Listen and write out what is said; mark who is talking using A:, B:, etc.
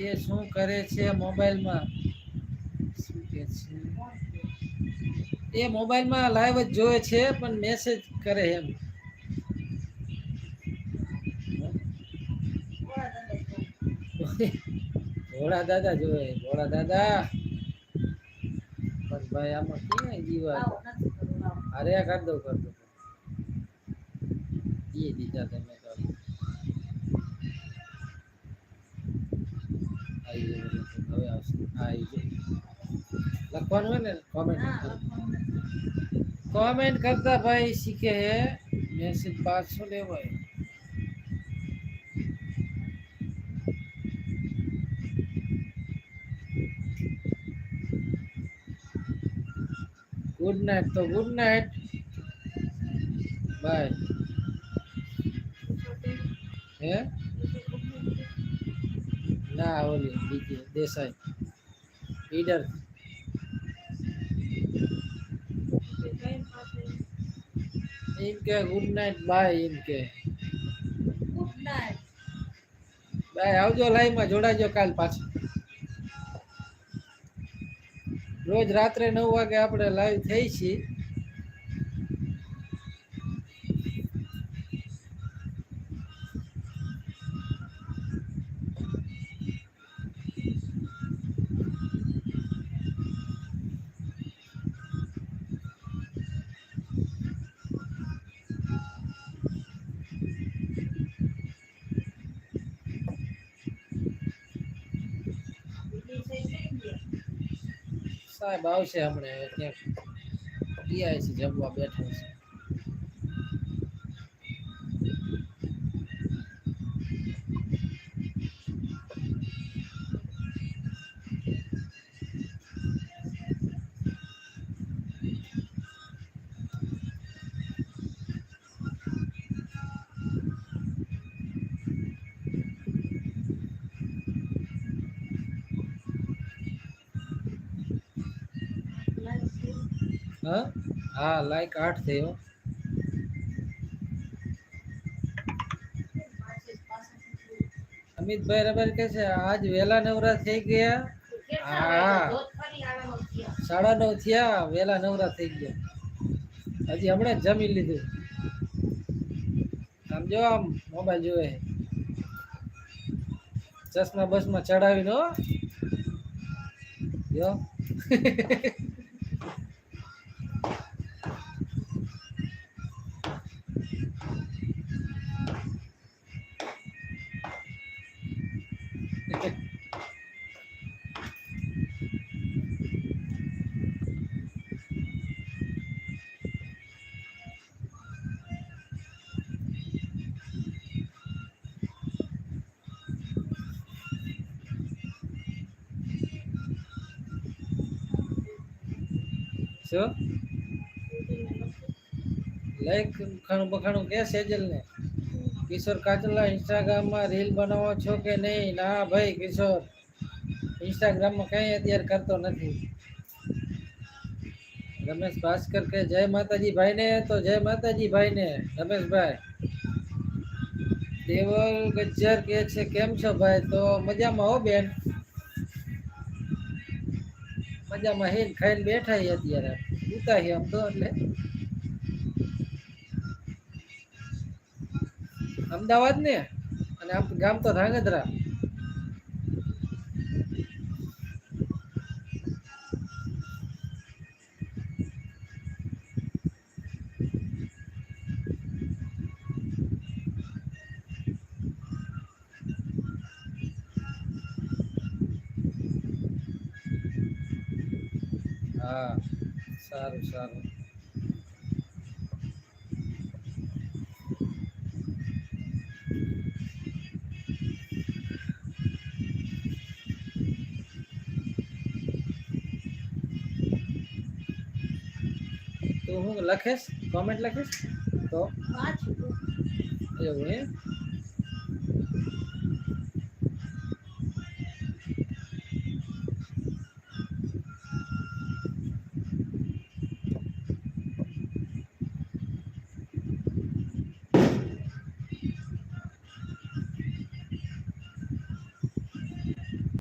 A: એ શું કરે છે મોબાઈલમાં? શું કે છે એ મોબાઈલમાં લાઈવ જ જોવે છે પણ મેસેજ કરે એમ. ભોળા દાદા જોવે ભોળા દાદા. બસ ભાઈ આમાં ક્યાં જીવા અરે કર દો કર દો. એ દીધા તમે તો હવે આવશે લખવાનું હોય ને કોમેન્ટ. કોમેન્ટ કરતા ભાઈ શીખે હે મેસેજ પાછો લેવાય. ગુડ નાઈટ તો ગુડ નાઈટ. બાય. હે ના ઓલી બીજી દેસાઈ ઈડર. એમ કે ગુડ નાઈટ બાય એમ કે. Good night. બાય આવજો લાઈવમાં જોડાજો કાલ પાછું. રોજ રાત્રે 9 વાગે આપણે લાઈવ થઈ છીએ. સાહેબ આવશે હમણાં ક્યાંક પીઆઈ છે જમવા બેઠો છે. હા હા લાઈક 8 થયો. અમિતભાઈ રબર કે છે આજ વેલા નવરા થઈ ગયા. હા 9:30 થયા વેલા નવરા થઈ ગયા. હજી હમણાં જમી લીધું. સમજો આમ મોબાઈલ જોવે. ચશ્મા બસમાં ચડાવી હો. યો. શું લાઈક ખાણું બખાણું કે સેજલ ને કિશોર કાચલા ઇન્સ્ટાગ્રામમાં રીલ બનાવો છો કે નહીં? ના ભાઈ કિશોર ઇન્સ્ટાગ્રામમાં કઈ અત્યારે કરતો નથી. રમેશ ભાસ્કર કે જય માતાજી ભાઈ ને તો જય માતાજી ભાઈ ને રમેશભાઈ. દેવલ ગજ્જર કે છે કેમ છો ભાઈ? તો મજામાં હો બેન. મજામાં હીન ખાઈને બેઠા અત્યારે ઉતા આમ તો એટલે અમદાવાદ ને અને આમ ગામ તો ધાંગધ્રા. હા સારું સારું. તો હું લખીશ કોમેન્ટ લખીશ તો એવું હે.